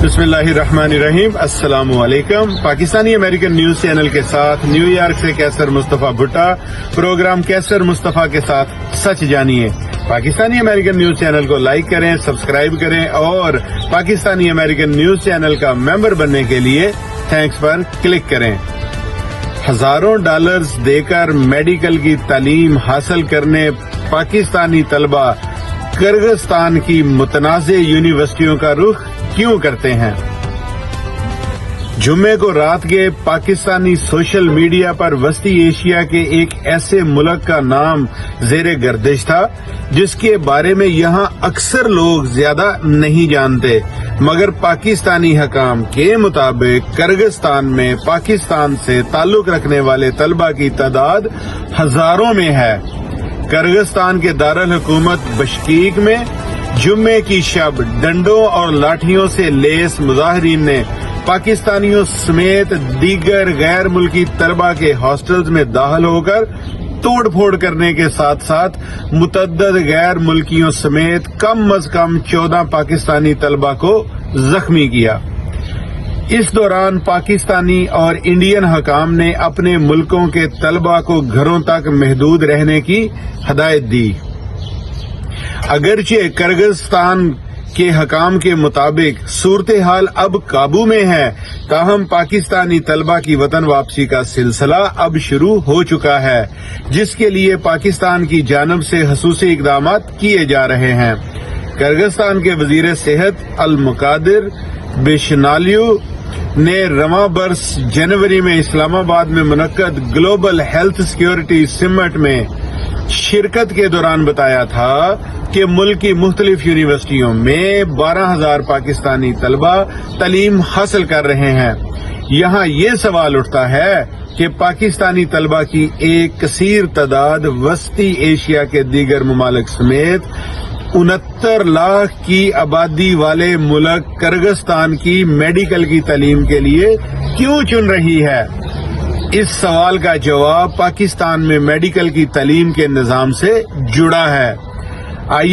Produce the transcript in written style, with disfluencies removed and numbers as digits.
बिस्मिल्लाहिर्रहमानिर्रहीम। अस्सलाम वालेकुम। पाकिस्तानी अमेरिकन न्यूज चैनल के साथ न्यूयॉर्क से कैसर मुस्तफा भुट्टा। प्रोग्राम कैसर मुस्तफा के साथ सच जानिए। पाकिस्तानी अमेरिकन न्यूज चैनल को लाइक करें, सब्सक्राइब करें और पाकिस्तानी अमेरिकन न्यूज चैनल का मेंबर बनने के लिए थैंक्स पर क्लिक करें। हजारों डॉलर्स देकर मेडिकल की तालीम हासिल करने पाकिस्तानी तलबा किर्गिस्तान की मुतनाज़े यूनिवर्सिटियों का रुख क्यों करते हैं? जुम्मे को रात के पाकिस्तानी सोशल मीडिया पर वस्ती एशिया के एक ऐसे मुल्क का नाम ज़ेरे गर्दिश था जिसके बारे में यहाँ अक्सर लोग ज्यादा नहीं जानते, मगर पाकिस्तानी हकाम के मुताबिक किर्गिस्तान में पाकिस्तान से ताल्लुक रखने वाले तलबा की तादाद हजारों में है। किर्गिस्तान के दारुल हुकूमत बिश्केक में जुम्मे की शब डंडों और लाठियों से लेस मुजाहिरीन ने पाकिस्तानियों समेत दीगर गैर मुल्की तलबा के हॉस्टल्स में दाखिल होकर तोड़ फोड़ करने के साथ साथ मुतअद्दिद गैर मुल्कियों समेत कम अज कम 14 पाकिस्तानी तलबा को जख्मी किया। इस दौरान पाकिस्तानी और इंडियन हकाम ने अपने मुल्कों के तलबा को घरों तक महदूद रहने की हदायत दी। अगरचे किर्गिस्तान के हकाम के मुताबिक सूरत हाल अब काबू में है, ताहम पाकिस्तानी तलबा की वतन वापसी का सिलसिला अब शुरू हो चुका है, जिसके लिए पाकिस्तान की जानब से खसूसी इकदाम किए जा रहे हैं। किर्गिस्तान के वजीर सेहत अल मुकादिर बेशनालियू ने रवां बरस जनवरी में इस्लामाबाद में मुनक्कद ग्लोबल हेल्थ सिक्योरिटी समिट में शिरकत के दौरान बताया था कि मुल्क की मुख्तलिफ यूनिवर्सिटियों में 12,000 पाकिस्तानी तलबा तालीम हासिल कर रहे हैं। यहाँ ये सवाल उठता है कि पाकिस्तानी तलबा की एक कसीर तादाद वस्ती एशिया के दीगर ममालिक समेत 69 लाख की आबादी वाले मुल्क किर्गिस्तान की मेडिकल की तालीम के लिए क्यों चुन रही है? इस सवाल का जवाब पाकिस्तान में मेडिकल की तालीम के निजाम से जुड़ा है। आइए